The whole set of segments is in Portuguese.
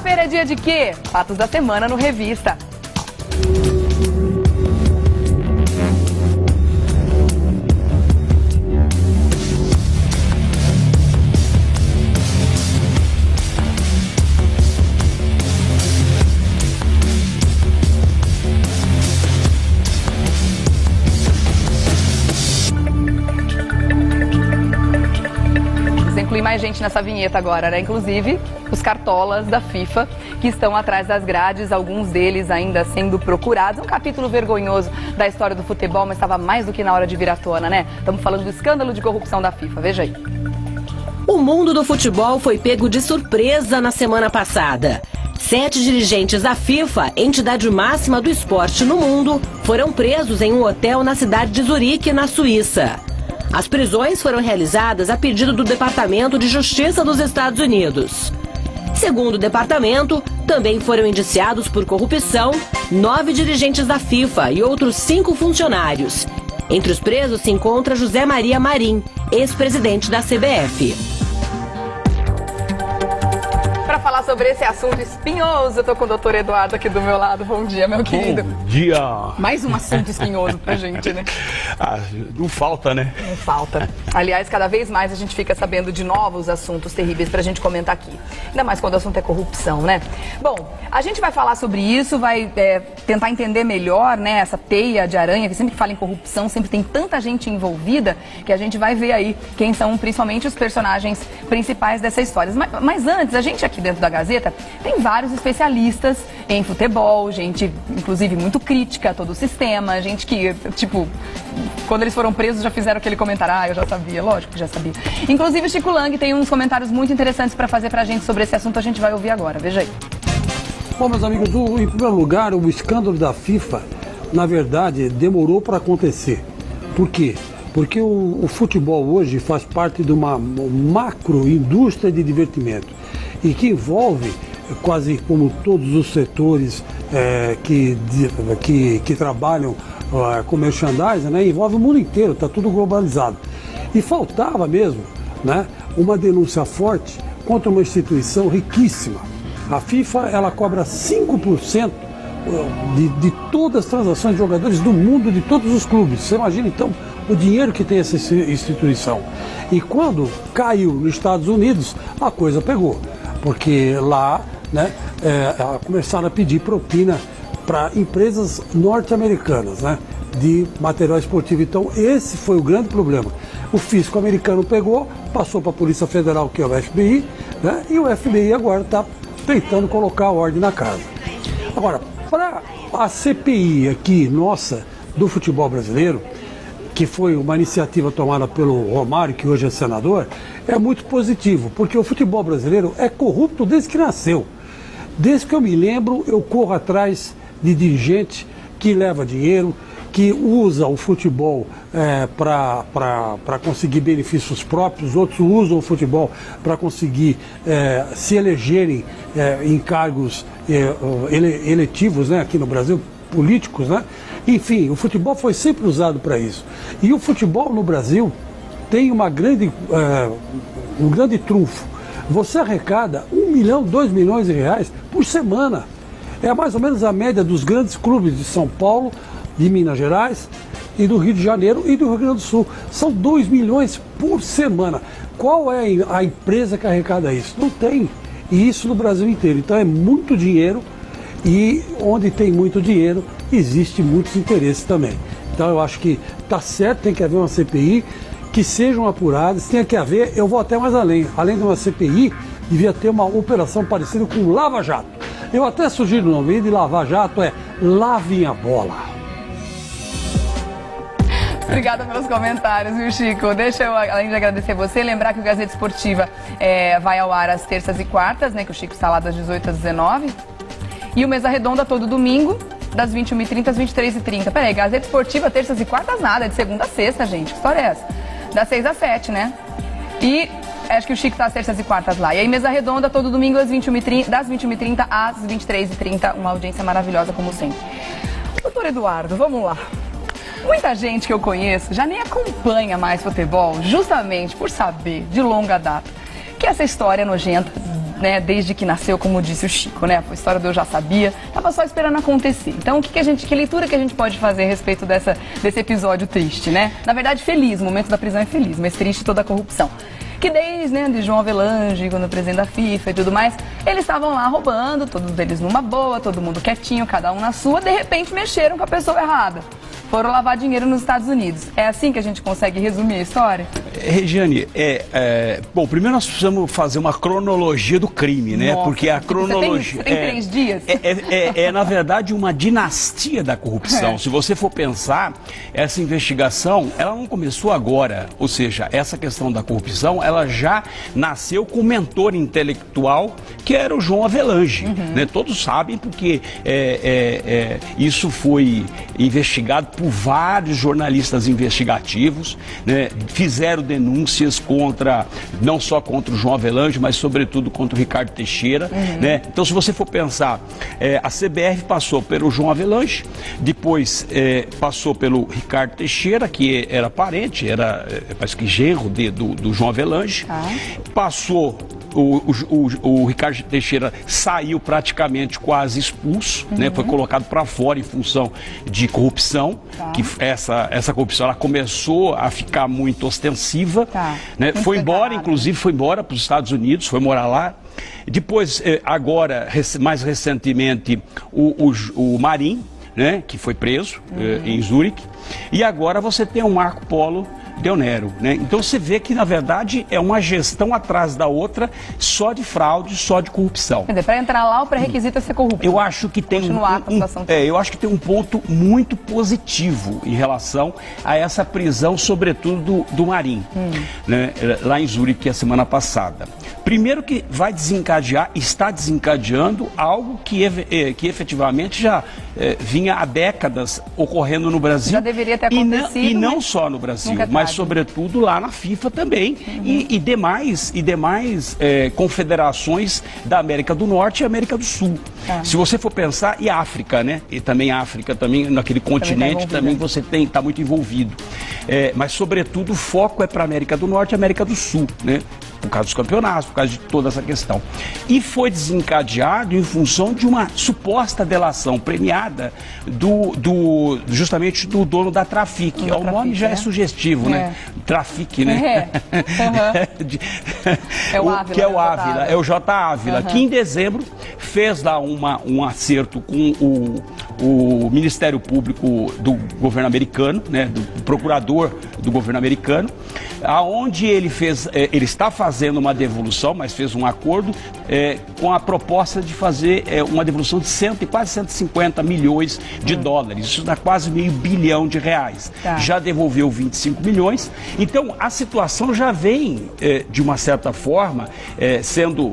Quinta-feira é dia de quê? Fatos da semana no Revista. Inclui mais gente nessa vinheta agora, né? Inclusive os cartolas da FIFA que estão atrás das grades, alguns deles ainda sendo procurados. Um capítulo vergonhoso da história do futebol, mas estava mais do que na hora de vir à tona, né? Estamos falando do escândalo de corrupção da FIFA, veja aí. O mundo do futebol foi pego de surpresa na semana passada. 7 dirigentes da FIFA, entidade máxima do esporte no mundo, foram presos em um hotel na cidade de Zurique, na Suíça. As prisões foram realizadas a pedido do Departamento de Justiça dos Estados Unidos. Segundo o departamento, também foram indiciados por corrupção 9 dirigentes da FIFA e outros 5 funcionários. Entre os presos se encontra José Maria Marim, ex-presidente da CBF. Para falar sobre esse assunto espinhoso, eu tô com o doutor Eduardo aqui do meu lado. Bom dia, meu querido. Bom dia. Mais um assunto espinhoso pra gente, né? Não falta, né? Não falta. Aliás, cada vez mais a gente fica sabendo de novos assuntos terríveis pra gente comentar aqui. Ainda mais quando o assunto é corrupção, né? Bom, a gente vai falar sobre isso, vai tentar entender melhor, né, essa teia de aranha, que sempre que fala em corrupção, sempre tem tanta gente envolvida, que a gente vai ver aí quem são principalmente os personagens principais dessa história. Mas antes, a gente aqui dentro da Gazeta tem vários especialistas em futebol, gente inclusive muito crítica a todo o sistema, gente que, tipo, quando eles foram presos já fizeram aquele comentário, eu já sabia, lógico que já sabia. Inclusive o Chico Lang tem uns comentários muito interessantes para fazer pra gente sobre esse assunto, a gente vai ouvir agora, veja aí. Bom, meus amigos, em primeiro lugar, o escândalo da FIFA, na verdade, demorou para acontecer. Por quê? Porque o futebol hoje faz parte de uma macro indústria de divertimento e que envolve, quase como todos os setores que trabalham com merchandising, né, envolve o mundo inteiro, está tudo globalizado. E faltava mesmo, né, uma denúncia forte contra uma instituição riquíssima. A FIFA, ela cobra 5% de todas as transações de jogadores do mundo, de todos os clubes. Você imagina, então, o dinheiro que tem essa instituição. E quando caiu nos Estados Unidos, a coisa pegou. Porque lá, né, começaram a pedir propina para empresas norte-americanas, né, de material esportivo. Então, esse foi o grande problema. O fisco americano pegou, passou para a Polícia Federal, que é o FBI, né, e o FBI agora está tentando colocar a ordem na casa. Agora, para a CPI aqui, nossa, do futebol brasileiro, que foi uma iniciativa tomada pelo Romário, que hoje é senador, é muito positivo, porque o futebol brasileiro é corrupto desde que nasceu. Desde que eu me lembro, eu corro atrás de dirigente que leva dinheiro, que usa o futebol para conseguir benefícios próprios, outros usam o futebol para conseguir se elegerem em cargos eletivos, né, aqui no Brasil, políticos, né? Enfim, o futebol foi sempre usado para isso. E o futebol no Brasil tem um grande trunfo. Você arrecada 1 milhão, 2 milhões de reais por semana. É mais ou menos a média dos grandes clubes de São Paulo, de Minas Gerais e do Rio de Janeiro e do Rio Grande do Sul. São 2 milhões por semana. Qual é a empresa que arrecada isso? Não tem. E isso no Brasil inteiro. Então é muito dinheiro e onde tem muito dinheiro existe muitos interesses também. Então eu acho que está certo, tem que haver uma CPI, que sejam apuradas, tem que haver, eu vou até mais além. Além de uma CPI, devia ter uma operação parecida com Lava Jato. Eu até sugiro o nome de Lava Jato, Lavem a Bola. Obrigada pelos comentários, viu, Chico? Deixa eu, além de agradecer você, lembrar que o Gazeta Esportiva vai ao ar às terças e quartas, né? Que o Chico está lá das 18 às 19. E o Mesa Redonda todo domingo, das 21h30 às 23h30. Peraí, Gazeta Esportiva, terças e quartas nada, é de segunda a sexta, gente. Que história é essa? Das 6 às 7, né? E acho que o Chico tá às terças e quartas lá. E aí, Mesa Redonda todo domingo das 21h30 às 23h30. Uma audiência maravilhosa, como sempre. Doutor Eduardo, vamos lá. Muita gente que eu conheço já nem acompanha mais futebol, justamente por saber, de longa data, que essa história nojenta né, desde que nasceu, como disse o Chico, né? A história do Eu Já Sabia, tava só esperando acontecer. Então, que leitura que a gente pode fazer a respeito desse episódio triste, né? Na verdade, feliz, o momento da prisão é feliz, mas triste toda a corrupção. Que desde, né, de João Avelange, quando presidente da FIFA e tudo mais, eles estavam lá roubando, todos eles numa boa, todo mundo quietinho, cada um na sua, de repente mexeram com a pessoa errada. Foram lavar dinheiro nos Estados Unidos. É assim que a gente consegue resumir a história? Regiane, bom, primeiro nós precisamos fazer uma cronologia do crime, né? Nossa, porque a cronologia... Você tem 3 dias? Na verdade, uma dinastia da corrupção. Se você for pensar, essa investigação, ela não começou agora. Ou seja, essa questão da corrupção, ela já nasceu com um mentor intelectual, que era o João Avelange. Né? Todos sabem, porque isso foi investigado por vários jornalistas investigativos, né? Fizeram denúncias não só contra o João Avelange, mas sobretudo contra o Ricardo Teixeira, né? Então, se você for pensar, a CBF passou pelo João Avelange, depois passou pelo Ricardo Teixeira, que era parente, parece que genro do João Avelange, passou... O Ricardo Teixeira saiu praticamente quase expulso, né? Foi colocado para fora em função de corrupção, que essa corrupção ela começou a ficar muito ostensiva, né? Foi embora, inclusive foi embora para os Estados Unidos, foi morar lá. Depois, agora, mais recentemente, o Marinho, né? Que foi preso em Zurique, e agora você tem o Marco Polo Deonero, né? Então você vê que, na verdade, é uma gestão atrás da outra, só de fraude, só de corrupção. Quer dizer, para entrar lá, o pré-requisito é ser corrupto. Eu acho que tem eu acho que tem um ponto muito positivo em relação a essa prisão, sobretudo do Marinho, né? Lá em Zurique, a semana passada. Primeiro que vai está desencadeando algo que efetivamente já vinha há décadas ocorrendo no Brasil. Já deveria ter acontecido. E não só no Brasil, mas sobretudo lá na FIFA também, e demais confederações da América do Norte e América do Sul. Se você for pensar, e África, né? E também a África, também naquele continente, também você está muito envolvido. Mas sobretudo o foco é para a América do Norte e América do Sul, né? Por causa dos campeonatos, por causa de toda essa questão. E foi desencadeado em função de uma suposta delação premiada justamente do dono da Trafic. O nome já é sugestivo, né? Trafic, né? É o Ávila. Que é o Ávila, é o J. Ávila, que em dezembro fez lá um acerto com o Ministério Público do governo americano, né? Do procurador do governo americano, aonde ele está fazendo uma devolução, mas fez um acordo com a proposta de fazer uma devolução de quase 150 milhões de dólares. Isso dá quase R$500 bilhão. Já devolveu 25 milhões. Então, a situação já vem, de uma certa forma, sendo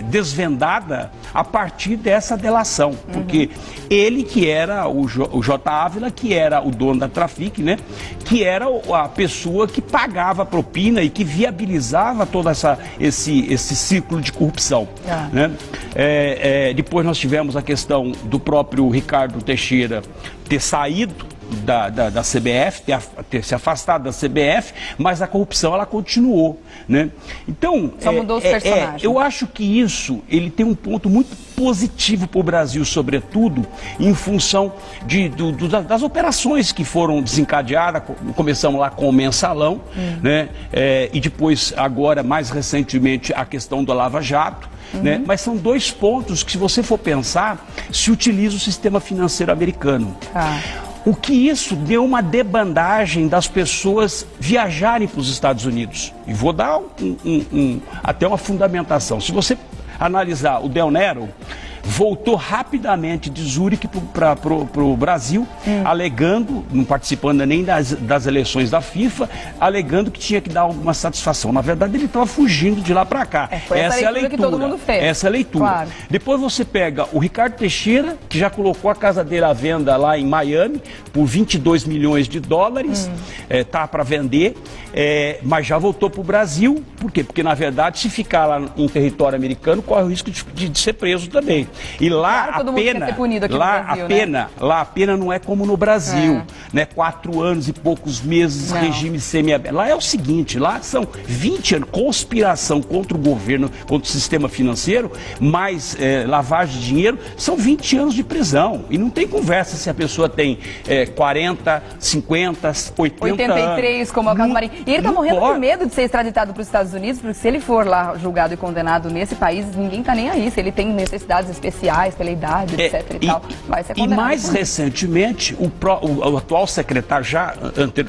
desvendada a partir dessa delação. Porque ele, que era o J. Ávila, que era o dono da Trafic, né? Que era a pessoa que pagava a propina e que viabilizava todo esse ciclo de corrupção. Né? Depois nós tivemos a questão do próprio Ricardo Teixeira ter saído da CBF, ter se afastado da CBF, mas a corrupção ela continuou, né? Então, só mudou os personagens. Eu acho que isso ele tem um ponto muito positivo para o Brasil, sobretudo em função das operações que foram desencadeadas. Começamos lá com o Mensalão, né? E depois, agora, mais recentemente, a questão do Lava Jato. Né? Mas são 2 pontos que, se você for pensar, se utiliza o sistema financeiro americano. O que isso deu uma debandagem das pessoas viajarem para os Estados Unidos. E vou dar até uma fundamentação. Se você analisar o Deonero, voltou rapidamente de Zurique para o Brasil, alegando, não participando nem das eleições da FIFA, alegando que tinha que dar uma satisfação. Na verdade, ele estava fugindo de lá para cá. Essa é a leitura que todo mundo fez. Essa é a leitura. Claro. Depois você pega o Ricardo Teixeira, que já colocou a casa dele à venda lá em Miami, por 22 milhões de dólares, tá para vender, mas já voltou para o Brasil. Por quê? Porque, na verdade, se ficar lá em território americano, corre o risco de ser preso também. E lá Claro, todo mundo quer ser punido aqui no Brasil, lá a pena não é como no Brasil, né? 4 anos e poucos meses, Não. regime semiaberto. Lá é o seguinte, lá são 20 anos, conspiração contra o governo, contra o sistema financeiro, mais lavagem de dinheiro, são 20 anos de prisão. E não tem conversa se a pessoa tem 40, 50, 80 83, anos. como é o caso do Marinho. E ele tá não morrendo pode. de medo de ser extraditado para os Estados Unidos, porque se ele for lá julgado e condenado nesse país, ninguém tá nem aí. Se ele tem necessidades especiais pela idade, etc e tal, vai ser condenado. E mais recentemente, o atual secretário,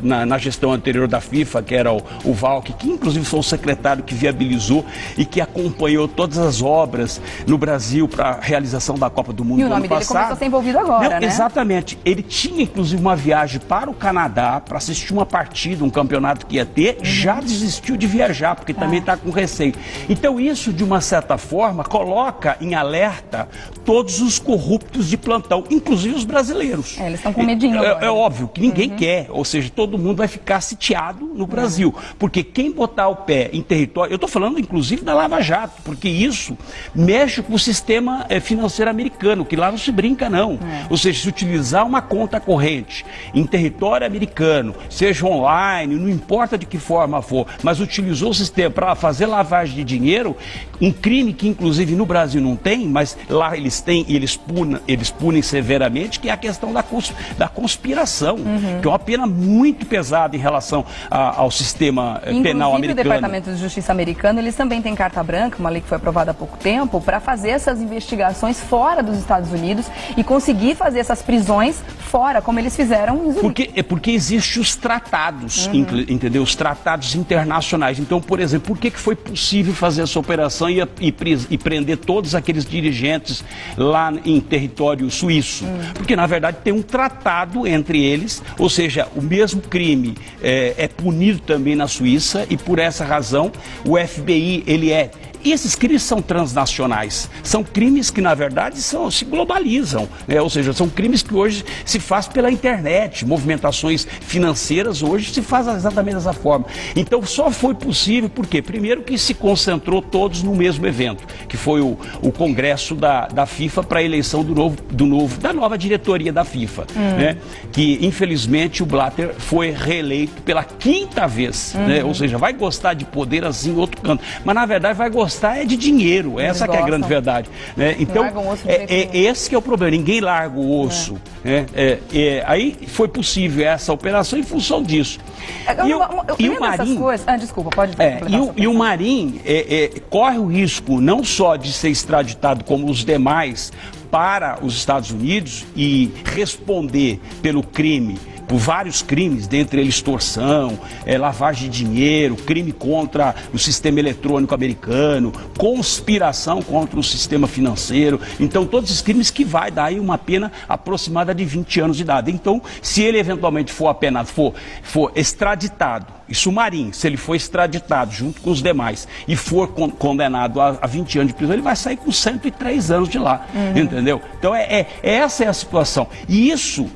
na gestão anterior da FIFA, que era o Valk, que inclusive foi o secretário que viabilizou e que acompanhou todas as obras no Brasil para a realização da Copa do Mundo E o do nome ano dele passado. começou a ser envolvido agora, Não, né? Exatamente. Ele tinha inclusive uma viagem para o Canadá para assistir uma partida, um campeonato que ia ter, já desistiu de viajar, porque também está com receio. Então isso, de uma certa forma, coloca em alerta todos os corruptos de plantão, inclusive os brasileiros. Eles estão com medinho agora. É óbvio que ninguém quer, ou seja, todo mundo vai ficar sitiado no Brasil, porque quem botar o pé em território, eu estou falando inclusive da Lava Jato, porque isso mexe com o sistema financeiro americano, que lá não se brinca não. Ou seja, se utilizar uma conta corrente em território americano, seja online, não importa de que forma for, mas utilizou o sistema para fazer lavagem de dinheiro, um crime que inclusive no Brasil não tem, mas lá eles têm e eles punem severamente, que é a questão da conspiração, que é uma pena muito pesada em relação ao sistema penal americano. Inclusive o Departamento de Justiça americano, eles também têm carta branca, uma lei que foi aprovada há pouco tempo, para fazer essas investigações fora dos Estados Unidos e conseguir fazer essas prisões fora, como eles fizeram em Zurique. Porque existem os tratados, entendeu? Os tratados internacionais. Então, por exemplo, por que foi possível fazer essa operação e prender todos aqueles dirigentes lá em território suíço? Porque, na verdade, tem um tratado entre eles, ou seja, o mesmo crime é punido também na Suíça e, por essa razão, o FBI, E esses crimes são transnacionais, são crimes que na verdade se globalizam, né? Ou seja, são crimes que hoje se faz pela internet, movimentações financeiras hoje se faz exatamente dessa forma. Então só foi possível porque, primeiro, que se concentrou todos no mesmo evento, que foi o congresso da FIFA para a eleição da nova diretoria da FIFA, né? Que infelizmente o Blatter foi reeleito pela 5ª vez, né? Ou seja, vai gostar de poder assim em outro canto, mas na verdade vai gostar de dinheiro, essa que é a grande verdade, né? Então, esse que é o problema, ninguém larga o osso, né? Aí foi possível essa operação em função disso. E o Marinho... desculpa, pode e o Marinho corre o risco não só de ser extraditado como os demais para os Estados Unidos e responder pelo crime, por vários crimes, dentre eles extorsão, lavagem de dinheiro, crime contra o sistema eletrônico americano, conspiração contra o sistema financeiro. Então, todos esses crimes que vai dar aí uma pena aproximada de 20 anos de idade. Então, se ele eventualmente for apenado, for extraditado, isso Marinho, se ele for extraditado junto com os demais e for condenado a 20 anos de prisão, ele vai sair com 103 anos de lá, entendeu? Então, essa é a situação. E isso...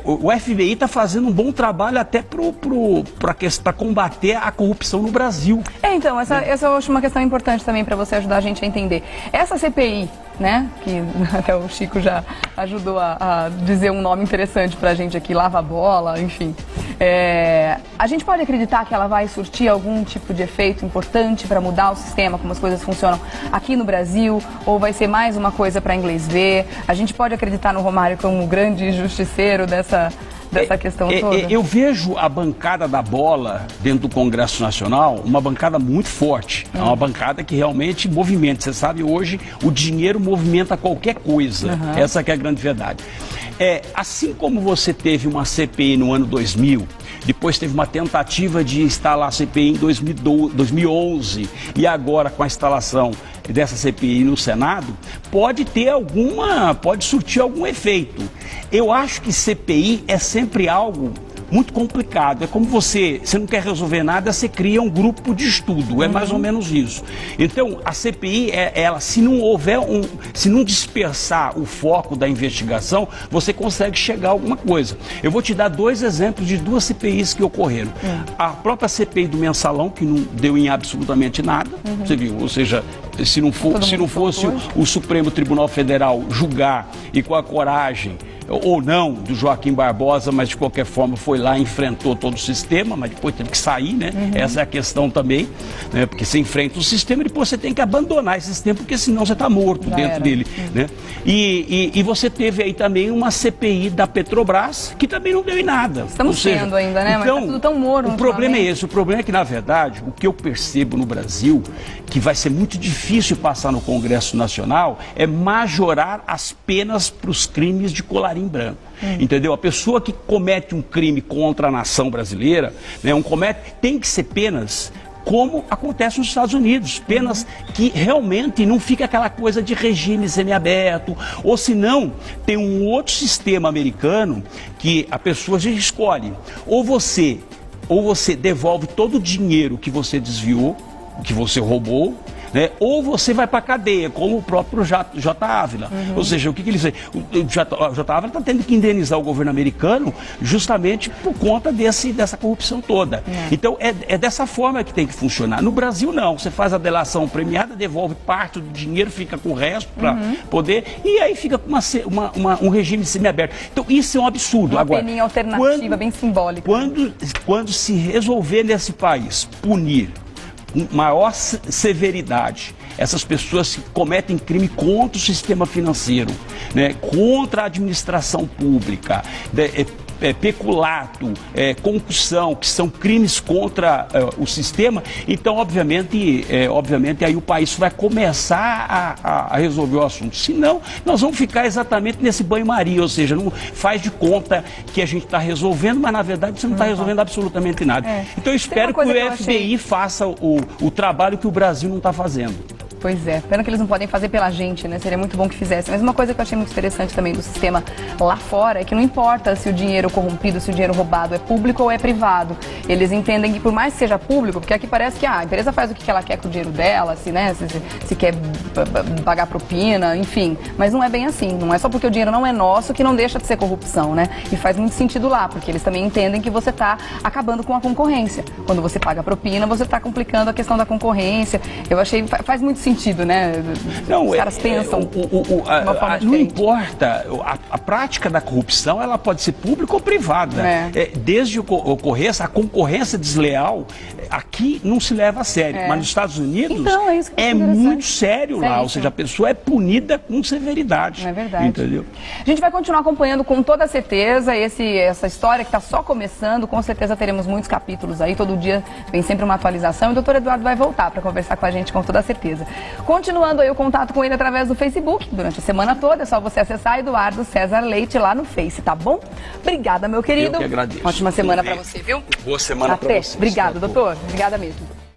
o FBI está fazendo um bom trabalho até para combater a corrupção no Brasil. Então, essa eu acho uma questão importante também para você ajudar a gente a entender. Essa CPI, né, que até o Chico já ajudou a dizer um nome interessante para a gente aqui, lava a bola, enfim. A gente pode acreditar que ela vai surtir algum tipo de efeito importante para mudar o sistema, como as coisas funcionam aqui no Brasil, ou vai ser mais uma coisa para inglês ver? A gente pode acreditar no Romário como um grande justiceiro dessa questão toda? Eu vejo a bancada da bola dentro do Congresso Nacional uma bancada muito forte. É uma bancada que realmente movimenta. Você sabe, hoje o dinheiro movimenta qualquer coisa. Essa que é a grande verdade. Assim como você teve uma CPI no ano 2000, depois teve uma tentativa de instalar a CPI em 2011 e agora com a instalação dessa CPI no Senado, pode surtir algum efeito. Eu acho que CPI é sempre algo muito complicado. É como você não quer resolver nada, você cria um grupo de estudo, é mais ou menos isso. Então, a CPI, se não dispersar o foco da investigação, você consegue chegar a alguma coisa. Eu vou te dar 2 exemplos de 2 CPIs que ocorreram. A própria CPI do Mensalão, que não deu em absolutamente nada, você viu, ou seja, se não fosse o Supremo Tribunal Federal julgar e com a coragem ou não do Joaquim Barbosa, mas de qualquer forma foi lá, enfrentou todo o sistema, mas depois teve que sair, né? Essa é a questão também, né? Porque você enfrenta o sistema e depois você tem que abandonar esse sistema, porque senão você está morto dentro dele, né? E você teve aí também uma CPI da Petrobras, que também não deu em nada. Estamos tendo ainda, né? Então, mas tá tudo tão morno. O problema é esse, o problema é que, na verdade, o que eu percebo no Brasil, que vai ser muito difícil passar no Congresso Nacional, é majorar as penas para os crimes de colarinho branco. Entendeu? A pessoa que comete um crime contra a nação brasileira, né, tem que ser penas como acontece nos Estados Unidos, penas que realmente não fica aquela coisa de regime semiaberto, ou se não, tem um outro sistema americano que a pessoa já escolhe, ou você devolve todo o dinheiro que você desviou, que você roubou, né? Ou você vai para a cadeia, como o próprio J. Ávila. Ou seja, o que ele fez? O J. Ávila está tendo que indenizar o governo americano justamente por conta dessa corrupção toda. Então, é dessa forma que tem que funcionar. No Brasil, não. Você faz a delação premiada, devolve parte do dinheiro, fica com o resto para poder... E aí fica com um regime semiaberto. Então, isso é um absurdo. Uma peninha alternativa, bem simbólica. Quando se resolver nesse país punir com maior severidade essas pessoas que cometem crime contra o sistema financeiro, né, contra a administração pública, peculato, concussão, que são crimes contra o sistema, então obviamente aí o país vai começar a resolver o assunto. Senão, nós vamos ficar exatamente nesse banho-maria, ou seja, não faz de conta que a gente está resolvendo, mas na verdade você não está resolvendo absolutamente nada. Então eu espero que o FBI faça o trabalho que o Brasil não está fazendo. Pois é, pena que eles não podem fazer pela gente, né? Seria muito bom que fizessem. Mas uma coisa que eu achei muito interessante também do sistema lá fora é que não importa se o dinheiro corrompido, se o dinheiro roubado é público ou é privado. Eles entendem que por mais que seja público, porque aqui parece que a empresa faz o que ela quer com o dinheiro dela, se quer pagar propina, enfim. Mas não é bem assim. Não é só porque o dinheiro não é nosso que não deixa de ser corrupção, né? E faz muito sentido lá, porque eles também entendem que você está acabando com a concorrência. Quando você paga propina, você está complicando a questão da concorrência. Eu achei, faz muito sentido, né? Não, os caras pensam de uma forma diferente. Não importa, a prática da corrupção, ela pode ser pública ou privada. Desde que ocorrência, a concorrência desleal, aqui não se leva a sério, mas nos Estados Unidos então, é muito sério lá, ou seja, a pessoa é punida com severidade. É verdade. Entendeu? A gente vai continuar acompanhando com toda certeza essa história que está só começando, com certeza teremos muitos capítulos aí, todo dia vem sempre uma atualização e o doutor Eduardo vai voltar para conversar com a gente com toda certeza. Continuando aí o contato com ele através do Facebook, durante a semana toda, é só você acessar Eduardo César Leite lá no Face, tá bom? Obrigada, meu querido. Eu que agradeço. Ótima semana para você, viu? Boa semana para você. Obrigada, doutor. Obrigada mesmo.